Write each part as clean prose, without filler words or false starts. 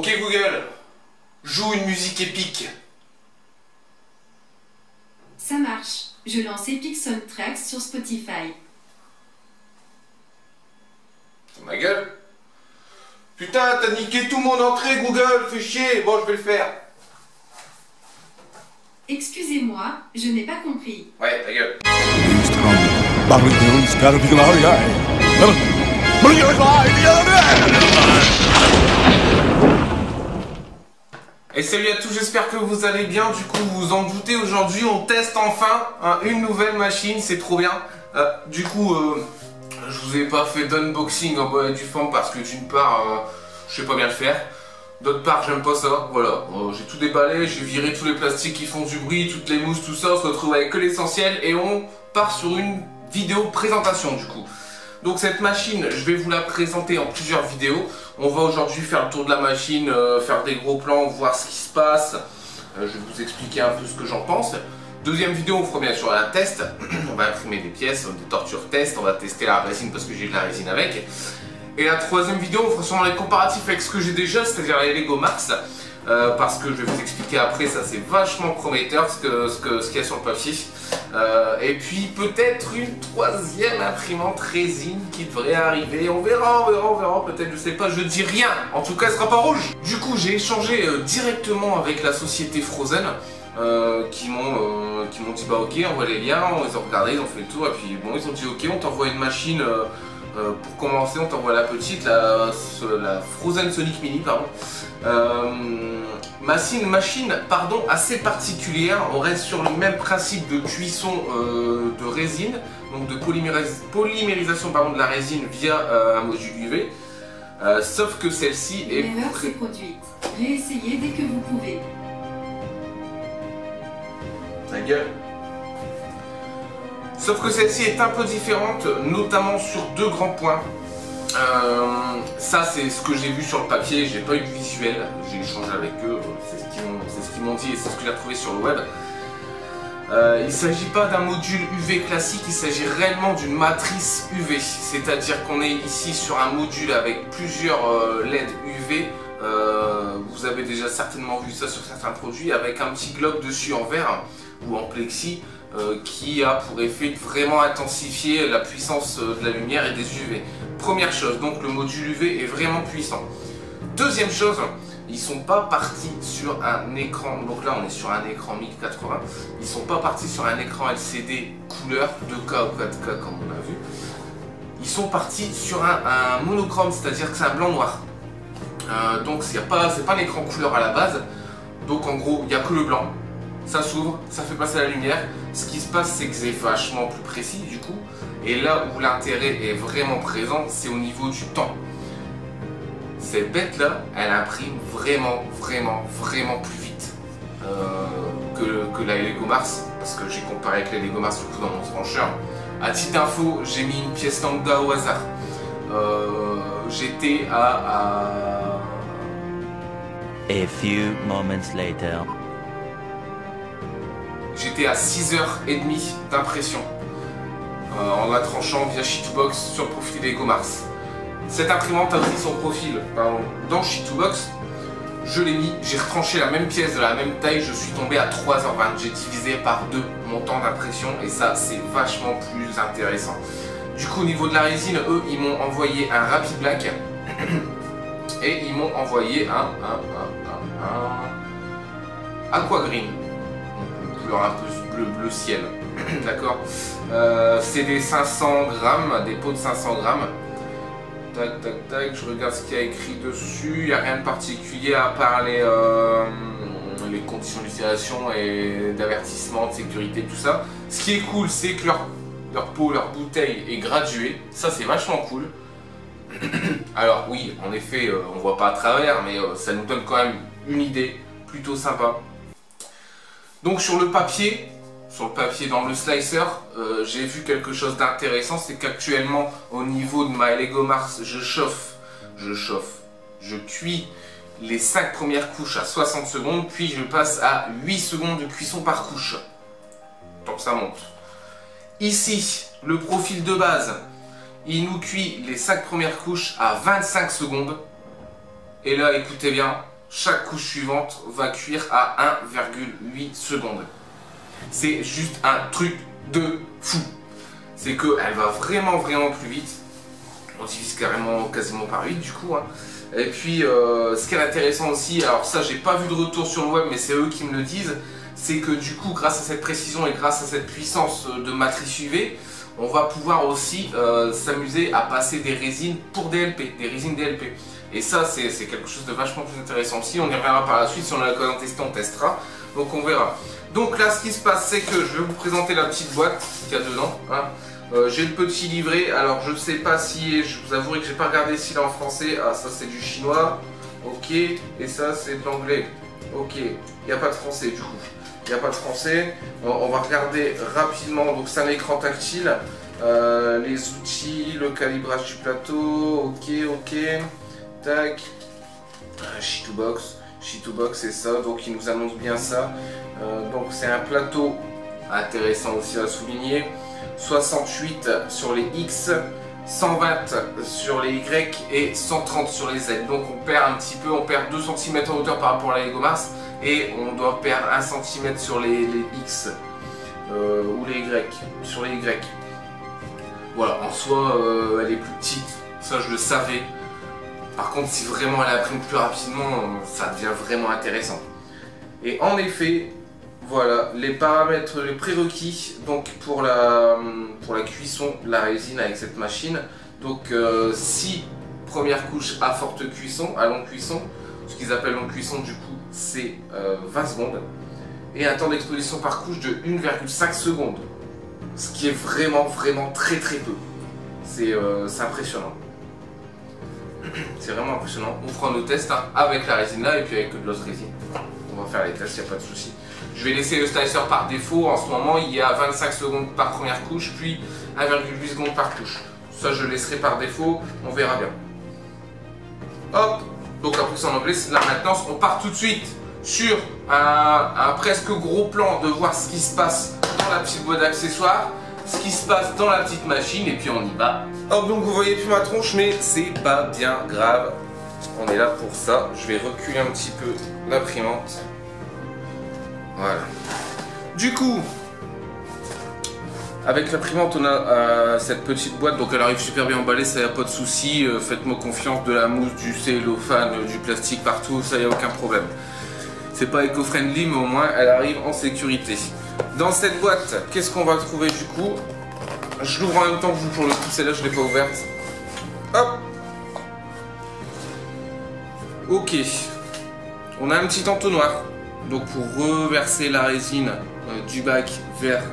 Ok Google, joue une musique épique. Ça marche. Je lance Epic Soundtracks sur Spotify. Ma gueule. Putain, t'as niqué tout mon entrée Google, fais chier. Bon, je vais le faire. Excusez-moi, je n'ai pas compris. Ouais, ta gueule. Et salut à tous, j'espère que vous allez bien. Du coup, vous vous en doutez, aujourd'hui on teste enfin une nouvelle machine, c'est trop bien. Du coup, je vous ai pas fait d'unboxing en bonne et due forme parce que d'une part, je sais pas bien le faire. D'autre part, j'aime pas ça, voilà. J'ai tout déballé, j'ai viré tous les plastiques qui font du bruit, toutes les mousses, tout ça. On se retrouve avec que l'essentiel et on part sur une vidéo présentation du coup. Donc cette machine, je vais vous la présenter en plusieurs vidéos. On va aujourd'hui faire le tour de la machine, faire des gros plans, voir ce qui se passe. Je vais vous expliquer un peu ce que j'en pense. Deuxième vidéo, on fera bien sûr la test. On va imprimer des pièces, des tortures test. On va tester la résine parce que j'ai de la résine avec. Et la troisième vidéo, on fera sûrement les comparatifs avec ce que j'ai déjà, c'est-à-dire les Lego Mars. Parce que je vais vous expliquer après, ça c'est vachement prometteur ce qu'il y a sur le papier. Et puis peut-être une troisième imprimante résine qui devrait arriver. On verra, peut-être, je sais pas, je dis rien. En tout cas, elle sera pas rouge. Du coup, j'ai échangé directement avec la société Frozen. Qui m'ont dit bah ok, envoie les liens, ils ont regardé, ils ont fait le tour et puis bon, ils ont dit ok, on t'envoie une machine. Pour commencer, on t'envoie la petite, la Frozen Sonic Mini, pardon. Machine, pardon, assez particulière. On reste sur le même principe de cuisson de résine, donc de polymérisation pardon, de la résine via un module UV. Sauf que celle-ci est... L'erreur s'est produite. Réessayez dès que vous pouvez. Ta gueule. Sauf que celle-ci est un peu différente, notamment sur deux grands points. Ça c'est ce que j'ai vu sur le papier, j'ai pas eu de visuel, j'ai échangé avec eux, c'est ce qu'ils m'ont dit et c'est ce que j'ai trouvé sur le web. Il ne s'agit pas d'un module UV classique, il s'agit réellement d'une matrice UV, c'est-à-dire qu'on est ici sur un module avec plusieurs LED UV. Vous avez déjà certainement vu ça sur certains produits, avec un petit globe dessus en verre ou en plexi. Qui a pour effet de vraiment intensifier la puissance de la lumière et des UV. Première chose, donc le module UV est vraiment puissant. Deuxième chose, ils sont pas partis sur un écran, donc là on est sur un écran 1080, ils sont pas partis sur un écran LCD couleur 2K ou 4K comme on a vu. Ils sont partis sur un monochrome, c'est-à-dire que c'est un blanc-noir. Donc c'est pas un écran couleur à la base, donc en gros il n'y a que le blanc. Ça s'ouvre, ça fait passer la lumière. Ce qui se passe, c'est que c'est vachement plus précis du coup. Et là où l'intérêt est vraiment présent, c'est au niveau du temps. Cette bête là, elle imprime vraiment plus vite que la Lego Mars. Parce que j'ai comparé avec la Lego Mars du coup dans mon trancheur. À titre d'info, j'ai mis une pièce lambda au hasard. J'étais à... A few moments later. J'étais à 6h30 d'impression en la tranchant via Sheetbox sur le profil des Lego Mars. Cette imprimante a aussi son profil dans Sheetbox. Je l'ai mis, j'ai retranché la même pièce de la même taille, je suis tombé à 3h20. J'ai divisé par 2 mon temps d'impression et ça c'est vachement plus intéressant. Du coup au niveau de la résine, eux ils m'ont envoyé un Rapid Black et ils m'ont envoyé un Aqua Green. Un peu bleu ciel, d'accord. C'est des 500 grammes, des pots de 500 grammes. Tac, tac, tac, je regarde ce qu'il y a écrit dessus. Il n'y a rien de particulier à part les conditions d'utilisation et d'avertissement, de sécurité, tout ça. Ce qui est cool, c'est que leur pot, leur bouteille est graduée. Ça, c'est vachement cool. Alors oui, en effet, on voit pas à travers, mais ça nous donne quand même une idée plutôt sympa. Donc sur le papier dans le slicer, j'ai vu quelque chose d'intéressant, c'est qu'actuellement au niveau de ma Lego Mars, je cuis les 5 premières couches à 60 secondes, puis je passe à 8 secondes de cuisson par couche. Donc ça monte. Ici, le profil de base, il nous cuit les 5 premières couches à 25 secondes. Et là, écoutez bien, chaque couche suivante va cuire à 1,8 secondes. C'est juste un truc de fou. C'est qu'elle va vraiment plus vite. On divise carrément quasiment par 8 du coup. Hein. Et puis ce qui est intéressant aussi, alors ça j'ai pas vu de retour sur le web mais c'est eux qui me le disent, c'est que du coup grâce à cette précision et grâce à cette puissance de matrice UV, on va pouvoir aussi s'amuser à passer des résines pour DLP, des résines DLP. Et ça c'est quelque chose de vachement plus intéressant aussi, on y reviendra par la suite, si on a l'occasion de tester on testera, donc on verra. Donc là ce qui se passe c'est que je vais vous présenter la petite boîte qu'il y a dedans. Hein. J'ai le petit livret, alors je ne sais pas si, je vous avouerai que j'ai pas regardé s'il est en français. Ah ça c'est du chinois, ok, et ça c'est de l'anglais, ok, il n'y a pas de français du coup. Il n'y a pas de français, on va regarder rapidement, donc c'est un écran tactile, les outils, le calibrage du plateau, ok, tac, She2Box c'est ça, donc il nous annonce bien ça, donc c'est un plateau intéressant aussi à souligner, 68 sur les X, 120 sur les Y et 130 sur les Z, donc on perd un petit peu, on perd 2 cm en hauteur par rapport à la Lego Mars, et on doit perdre 1 cm sur les X ou les Y, sur les Y. Voilà, en soi elle est plus petite, ça je le savais. Par contre si vraiment elle imprime plus rapidement, ça devient vraiment intéressant. Et en effet, voilà les paramètres, les prérequis donc pour la cuisson de la résine avec cette machine. Donc 6 premières couches à forte cuisson, à longue cuisson. Ce qu'ils appellent longue cuisson du coup c'est 20 secondes et un temps d'exposition par couche de 1,5 secondes, ce qui est vraiment très peu. C'est impressionnant, c'est vraiment impressionnant. On fera nos tests hein, avec la résine là et puis avec de l'autre résine, on va faire les tests, il n'y a pas de souci. Je vais laisser le slicer par défaut, en ce moment il y a 25 secondes par première couche puis 1,8 secondes par couche, ça je laisserai par défaut, on verra bien. Hop. Donc après c'est en anglais, là maintenant on part tout de suite sur un presque gros plan de voir ce qui se passe dans la petite boîte d'accessoires, ce qui se passe dans la petite machine et puis on y va. Hop, donc vous voyez plus ma tronche mais c'est pas bien grave, on est là pour ça. Je vais reculer un petit peu l'imprimante. Voilà. Du coup, avec l'imprimante on a cette petite boîte, donc elle arrive super bien emballée, ça y a pas de souci, faites-moi confiance, de la mousse, du cellophane, du plastique partout, ça y a aucun problème. C'est pas éco-friendly mais au moins elle arrive en sécurité. Dans cette boîte, qu'est-ce qu'on va trouver du coup? Je l'ouvre en même temps que vous pour le coup, celle-là je l'ai pas ouverte. Hop. Ok. On a un petit entonnoir, donc pour reverser la résine du bac vers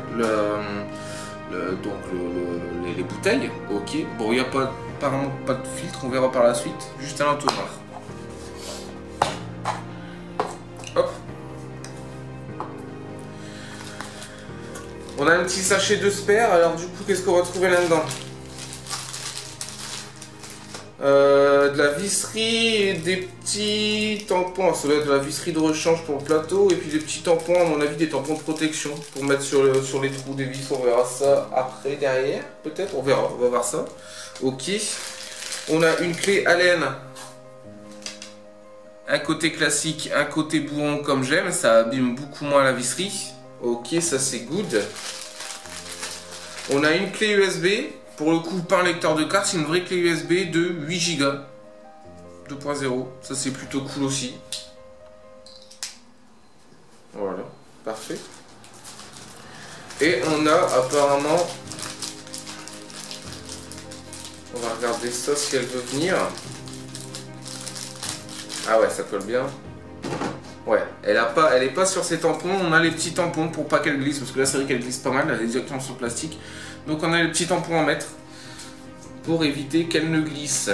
les bouteilles, ok. Bon, il n'y a apparemment pas de filtre, on verra par la suite. Juste un entonnoir. Hop. On a un petit sachet de spare. Alors du coup, qu'est-ce qu'on va trouver là-dedans? De la visserie et des petits tampons. Ça doit être de la visserie de rechange pour le plateau et puis des petits tampons, à mon avis des tampons de protection pour mettre sur les trous des vis. On verra ça après, derrière, peut-être, on verra, on va voir ça. Ok. On a une clé Allen, un côté classique, un côté bourron comme j'aime, ça abîme beaucoup moins la visserie. Ok, ça c'est good. On a une clé USB. Pour le coup, pas un lecteur de carte, c'est une vraie clé USB de 8 Go 2.0. Ça, c'est plutôt cool aussi. Voilà, parfait. Et on a apparemment... On va regarder ça si elle veut venir. Ah ouais, ça colle bien. Ouais, elle est pas sur ses tampons. On a les petits tampons pour pas qu'elle glisse, parce que là, c'est vrai qu'elle glisse pas mal. Elle est directement sur le plastique. Donc on a les petits tampons à mettre pour éviter qu'elle ne glisse.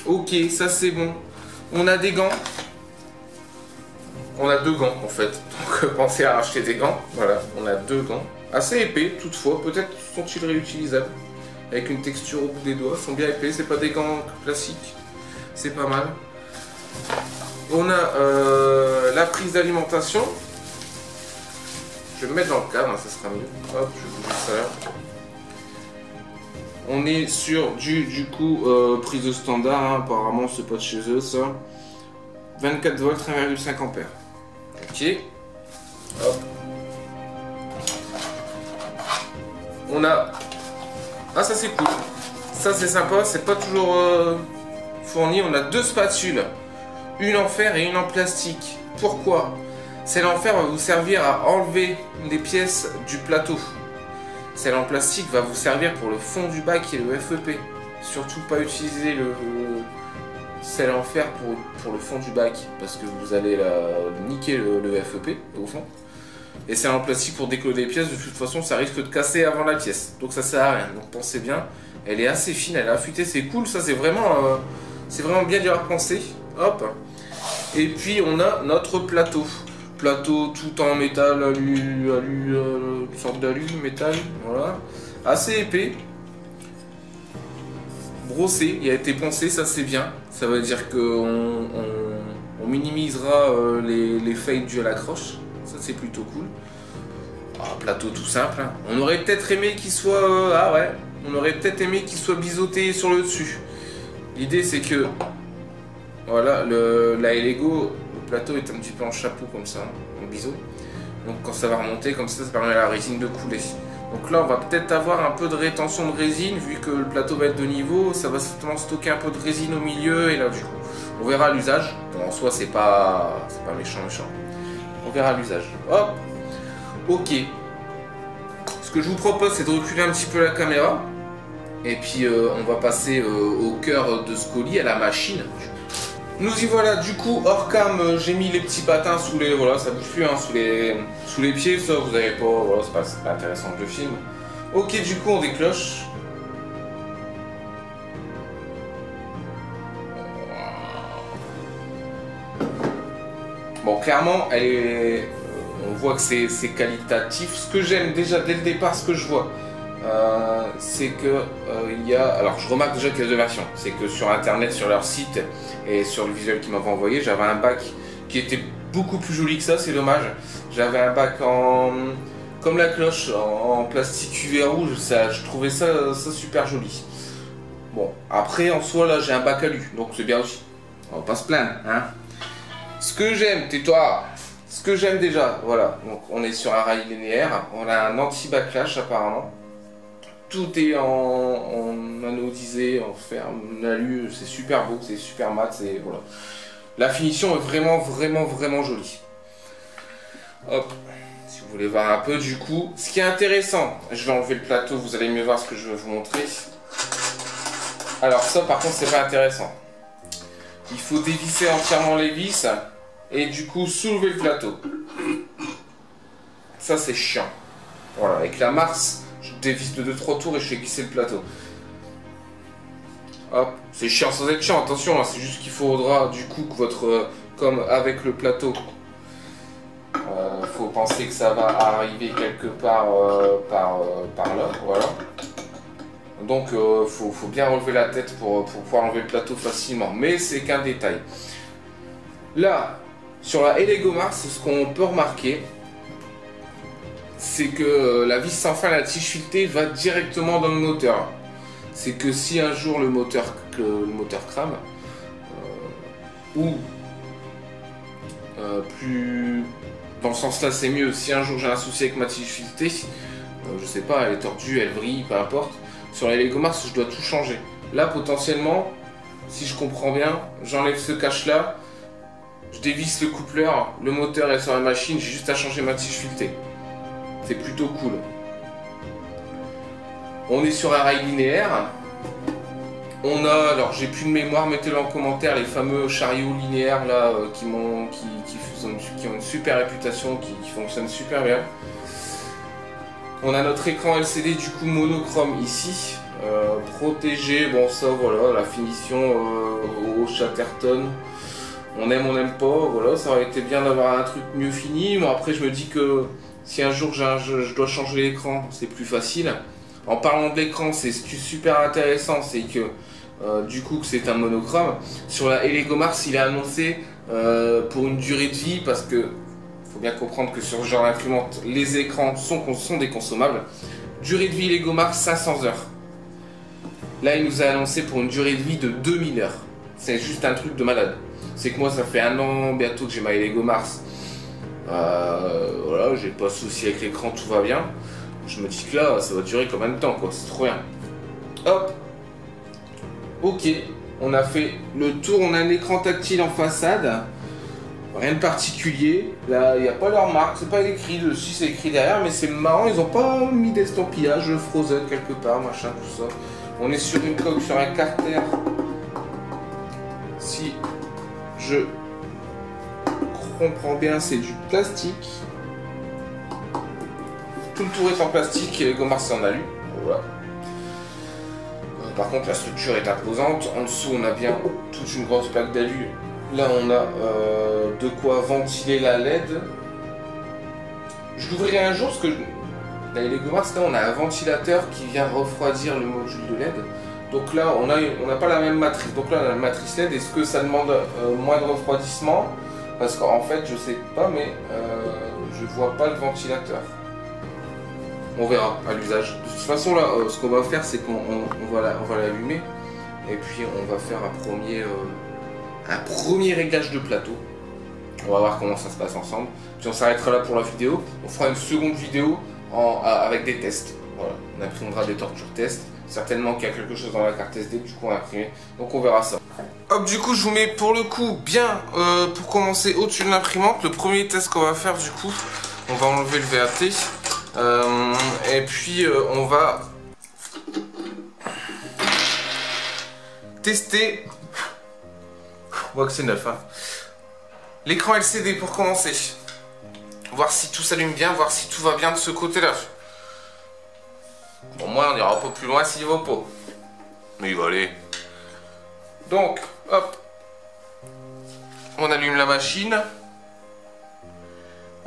Ok, ça c'est bon. On a des gants. On a 2 gants en fait. Donc pensez à racheter des gants. Voilà, on a 2 gants. Assez épais toutefois. Peut-être sont-ils réutilisables. Avec une texture au bout des doigts. Ils sont bien épais. C'est pas des gants classiques. C'est pas mal. On a la prise d'alimentation. Je vais me mettre dans le cadre, hein, ça sera mieux. Hop, je vais bouger ça là. On est sur du coup prise de standard, hein, apparemment c'est pas de chez eux ça. 24 volts, 1,5 ampères. Ok. Hop. On a... Ah, ça c'est cool. Ça c'est sympa, c'est pas toujours fourni. On a 2 spatules. Une en fer et une en plastique. Pourquoi? Celle en fer va vous servir à enlever les pièces du plateau. Celle en plastique va vous servir pour le fond du bac et le FEP. Surtout pas utiliser celle en fer pour le fond du bac, parce que vous allez niquer le FEP au fond. Et celle en plastique pour décoller les pièces, de toute façon ça risque de casser avant la pièce. Donc ça sert à rien, donc pensez bien. Elle est assez fine, elle est affûtée, c'est cool, ça c'est vraiment bien dur à penser. Hop. Et puis on a notre plateau. Plateau tout en métal, une sorte d'alu, métal, voilà. Assez épais. Brossé, il a été poncé, ça c'est bien. Ça veut dire qu'on minimisera les fades dus à la croche. Ça c'est plutôt cool. Ah, plateau tout simple. Hein. On aurait peut-être aimé qu'il soit... ah ouais, on aurait peut-être aimé qu'il soit biseauté sur le dessus. L'idée c'est que... Voilà, la Lego, le plateau est un petit peu en chapeau comme ça, en biseau. Donc quand ça va remonter comme ça permet à la résine de couler. Donc là on va peut-être avoir un peu de rétention de résine, vu que le plateau va être de niveau, ça va certainement stocker un peu de résine au milieu, et là du coup, on verra l'usage. Bon, en soi c'est pas méchant. On verra l'usage. Hop. Ok. Ce que je vous propose c'est de reculer un petit peu la caméra. Et puis on va passer au cœur de ce colis, à la machine. Nous y voilà, du coup, hors cam, j'ai mis les petits patins sous les... Voilà, ça bouge plus, hein, sous les pieds, ça, vous avez pas... Voilà, c'est pas intéressant que je filme. Ok, du coup, on décloche. Bon, clairement, elle est... on voit que c'est qualitatif. Ce que j'aime déjà, dès le départ, ce que je vois, c'est que il y a... Alors, je remarque déjà qu'il y a 2 versions. C'est que sur Internet, sur leur site... Et sur le visuel qu'ils m'avaient envoyé, j'avais un bac qui était beaucoup plus joli que ça, c'est dommage. J'avais un bac comme la cloche, en plastique UV rouge, je trouvais ça super joli. Bon, après en soi là j'ai un bac alu, donc c'est bien aussi. On va pas se plaindre, hein. Ce que j'aime, tais-toi. Ce que j'aime déjà, voilà. Donc on est sur un rail linéaire, on a un anti-backlash apparemment. Tout est en anodisé, en fer, en alu, c'est super beau, c'est super mat, c'est voilà. La finition est vraiment jolie. Hop, si vous voulez voir un peu du coup, ce qui est intéressant, je vais enlever le plateau, vous allez mieux voir ce que je vais vous montrer. Alors ça par contre c'est pas intéressant. Il faut dévisser entièrement les vis et du coup soulever le plateau. Ça c'est chiant. Voilà, avec la Mars. Je dévisse de 2-3 tours et je fais glisser le plateau. Hop, c'est chiant sans être chiant, attention, hein, c'est juste qu'il faudra du coup que votre... comme avec le plateau, faut penser que ça va arriver quelque part par là, voilà. Donc faut bien relever la tête pour pouvoir enlever le plateau facilement, mais c'est qu'un détail. Là, sur la Lego Mars, ce qu'on peut remarquer, c'est que la vis sans fin, la tige filetée, va directement dans le moteur. C'est que si un jour le moteur crame, ou plus dans ce sens là c'est mieux, si un jour j'ai un souci avec ma tige filetée, je sais pas, elle est tordue, elle vrille, peu importe, sur la Lego Mars je dois tout changer. Là potentiellement, si je comprends bien, j'enlève ce cache là, je dévisse le coupleur, le moteur est sur la machine, j'ai juste à changer ma tige filetée. C'est plutôt cool. On est sur un rail linéaire. On a, alors j'ai plus de mémoire, mettez-le en commentaire, les fameux chariots linéaires là qui ont une super réputation, qui fonctionnent super bien. On a notre écran LCD du coup monochrome ici, protégé, bon ça voilà, la finition au Chatterton. On aime, on n'aime pas, voilà, ça aurait été bien d'avoir un truc mieux fini. Bon après je me dis que si un jour je dois changer l'écran, c'est plus facile. En parlant de l'écran, c'est super intéressant, c'est que du coup que c'est un monochrome. Sur la Lego Mars, il est annoncé pour une durée de vie, parce que faut bien comprendre que sur ce genre d'imprimante, les écrans sont des consommables. Durée de vie Lego Mars 500 heures. Là, il nous a annoncé pour une durée de vie de 2000 heures. C'est juste un truc de malade. c'est que moi ça fait 1 an bientôt que j'ai ma Lego Mars. Voilà, j'ai pas de souci avec l'écran, tout va bien. Je me dis que là, ça va durer combien de temps, quoi, c'est trop bien. Hop. Ok, on a fait le tour, on a un écran tactile en façade. Rien de particulier. Là, il n'y a pas leur marque, c'est pas écrit dessus, c'est écrit derrière, mais c'est marrant, ils ont pas mis d'estampillage Frozen quelque part, machin, tout ça. On est sur une coque, sur un carter. Si je comprends bien, c'est du plastique. Tout le tour est en plastique et les Lego Mars c'est en alu. Voilà. Par contre, la structure est imposante. En dessous, on a bien toute une grosse plaque d'alu. Là, on a de quoi ventiler la LED. Je l'ouvrirai un jour parce que dans les Lego Mars, là, on a un ventilateur qui vient refroidir le module de LED. Donc là, on n'a pas la même matrice. Donc là, on a la matrice LED. Est-ce que ça demande moins de refroidissement? Parce qu'en fait, je sais pas, mais je vois pas le ventilateur. On verra à l'usage. De toute façon, là, ce qu'on va faire, c'est qu'on va l'allumer. Et puis, on va faire un premier réglage de plateau. On va voir comment ça se passe ensemble. Puis on s'arrêtera là pour la vidéo. On fera une seconde vidéo avec des tests. Voilà. On imprimera des tortures tests. Certainement qu'il y a quelque chose dans la carte SD, du coup on va imprimer. Donc on verra ça. Hop, du coup je vous mets pour le coup bien pour commencer au-dessus de l'imprimante. Le premier test qu'on va faire, du coup, on va enlever le VAT. Et puis on va tester. On voit que c'est neuf, hein. L'écran LCD pour commencer. Voir si tout s'allume bien, voir si tout va bien de ce côté-là. Bon, moi on ira pas plus loin s'il va pas. Mais il va aller. Donc, hop. On allume la machine.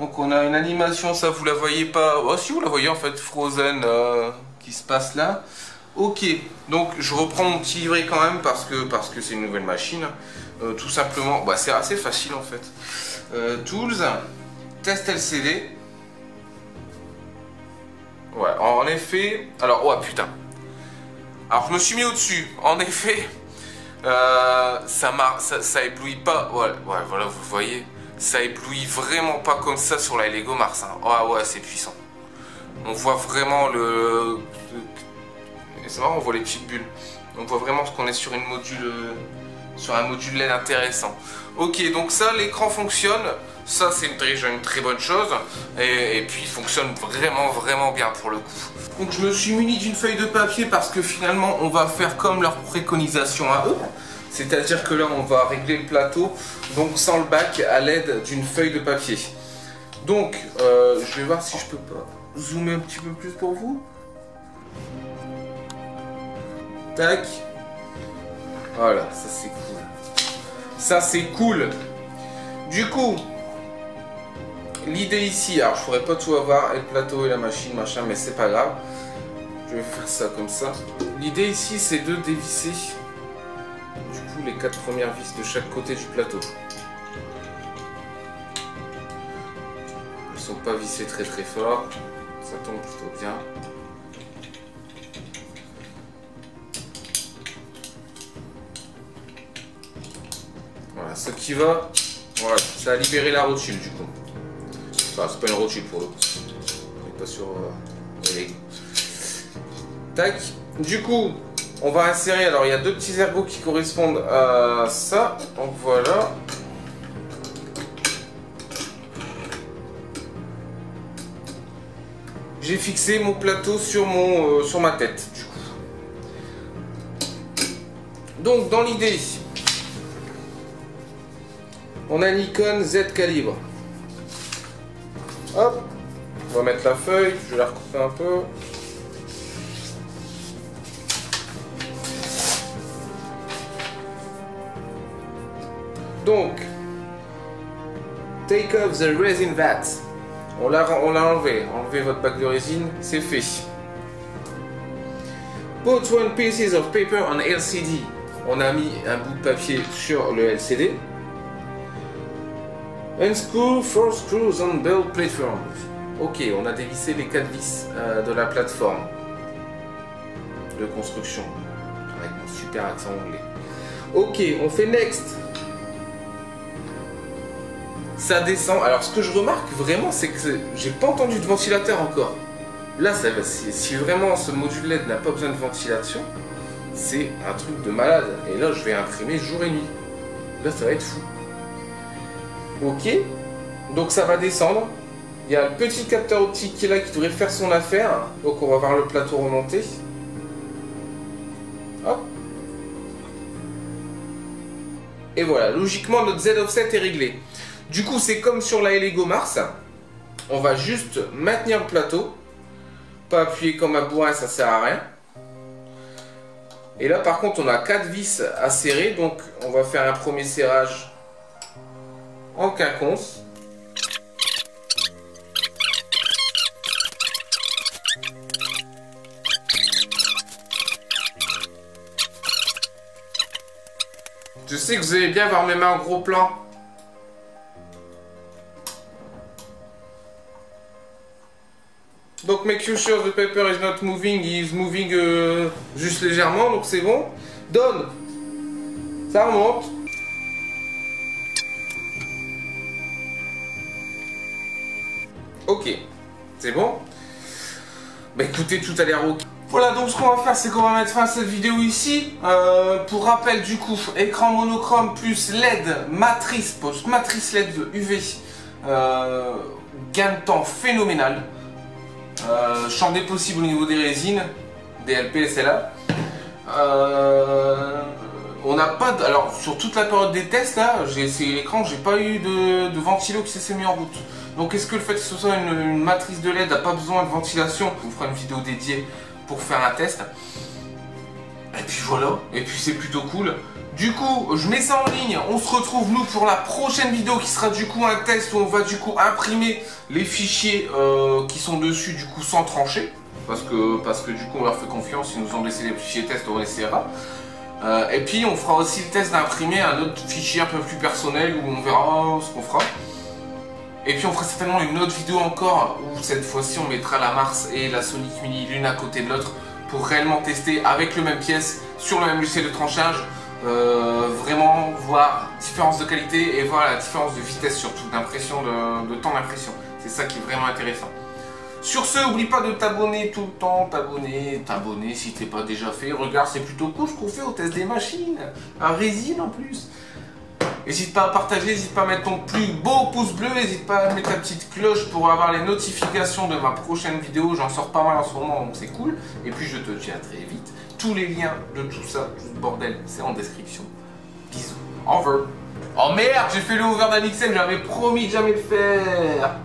Donc on a une animation, ça vous la voyez pas. Oh si vous la voyez en fait, Frozen qui se passe là. Ok, donc je reprends mon petit livret quand même parce que c'est une nouvelle machine. Tout simplement, bah, c'est assez facile en fait. Tools, test LCD. Ouais, en effet. Alors, oh putain. Alors je me suis mis au-dessus. En effet, ça éblouit pas. Ouais, voilà, vous voyez. Ça éblouit vraiment pas comme ça sur la Lego Mars. Hein. Oh ouais, c'est puissant. On voit vraiment le... C'est marrant, on voit les petites bulles. On voit vraiment qu'on est sur un module LED intéressant. Ok, donc ça, l'écran fonctionne. Ça, c'est déjà une très bonne chose. Et puis, il fonctionne vraiment bien pour le coup. Donc, je me suis muni d'une feuille de papier parce que finalement, on va faire comme leur préconisation à eux. C'est-à-dire que là, on va régler le plateau, donc sans le bac, à l'aide d'une feuille de papier. Donc, je vais voir si je peux pas zoomer un petit peu plus pour vous. Tac. Voilà, ça c'est cool. Ça c'est cool. Du coup, l'idée ici, alors je pourrais pas tout avoir, et le plateau et la machine, machin, mais c'est pas grave. Je vais faire ça comme ça. L'idée ici, c'est de dévisser du coup les 4 premières vis de chaque côté du plateau. Elles sont pas vissées très fort. Ça tombe plutôt bien. Voilà, ce qui va, voilà, ça a libéré la rotule du coup. Enfin, c'est pas une rotule pour le coup. On n'est pas sur les... Tac. Du coup, on va insérer. Alors, il y a 2 petits ergots qui correspondent à ça. Donc voilà. J'ai fixé mon plateau sur ma tête du coup. Donc, dans l'idée, on a Nikon Z calibre. Hop, on va mettre la feuille, je vais la recouper un peu. Donc, take off the resin vat. On l'a enlevé. Enlevez votre bac de résine, c'est fait. Put 1 pieces of paper on LCD. On a mis un bout de papier sur le LCD. Unscrew 4 screws on build platform. Ok, on a dévissé les 4 vis de la plateforme de construction avec mon super accent anglais. Ok, on fait next. ça descend. Alors ce que je remarque vraiment, c'est que j'ai pas entendu de ventilateur encore. Là, ça va, si vraiment ce module LED n'a pas besoin de ventilation, c'est un truc de malade. Et là, je vais imprimer jour et nuit. Là, ça va être fou. Ok, donc ça va descendre. Il y a le petit capteur optique qui est là qui devrait faire son affaire. Donc on va voir le plateau remonter. Hop. Et voilà, logiquement notre Z offset est réglé. Du coup, c'est comme sur la Lego Mars. On va juste maintenir le plateau. Pas appuyer comme un bourrin, ça sert à rien. Et là, par contre, on a 4 vis à serrer. Donc, on va faire un premier serrage en quinconce. Je sais que vous allez bien voir mes mains en gros plan. Donc make sure the paper is not moving, he is moving juste légèrement, donc c'est bon. Donne. Ça remonte. Ok, c'est bon. Bah écoutez, tout a l'air ok. Voilà, donc ce qu'on va faire, c'est qu'on va mettre fin à cette vidéo ici. Pour rappel, du coup, écran monochrome plus LED, matrice LED UV. Gain de temps phénoménal. Champ des possibles au niveau des résines, DLP, SLA. On n'a pas de... Alors, sur toute la période des tests, là, j'ai essayé l'écran, j'ai pas eu de ventilo qui s'est mis en route. Donc, est-ce que le fait que ce soit une matrice de LED n'a pas besoin de ventilation? On fera une vidéo dédiée pour faire un test. Et puis voilà, et puis c'est plutôt cool. Du coup, je mets ça en ligne, on se retrouve nous pour la prochaine vidéo qui sera du coup un test où on va du coup imprimer les fichiers qui sont dessus du coup sans trancher. Parce que du coup on leur fait confiance, ils nous ont laissé les fichiers test, on essaiera. Et puis on fera aussi le test d'imprimer un autre fichier un peu plus personnel où on verra ce qu'on fera. Et puis on fera certainement une autre vidéo encore où cette fois-ci on mettra la Mars et la Sonic Mini l'une à côté de l'autre pour réellement tester avec le même pièce sur le même logiciel de tranchage. Vraiment voir différence de qualité et voir la différence de vitesse surtout d'impression, de temps d'impression. C'est ça qui est vraiment intéressant. Sur ce, n'oublie pas de t'abonner tout le temps, t'abonner si t'es pas déjà fait. Regarde, c'est plutôt cool ce qu'on fait au test des machines, un résine en plus. N'hésite pas à partager, n'hésite pas à mettre ton plus beau pouce bleu, n'hésite pas à mettre la petite cloche pour avoir les notifications de ma prochaine vidéo. J'en sors pas mal en ce moment, donc c'est cool. Et puis je te dis à très vite. Tous les liens de tout ça, tout ce bordel, c'est en description. Bisous. Over. Oh merde, j'ai fait le over d'Amixem, j'avais promis de jamais le faire.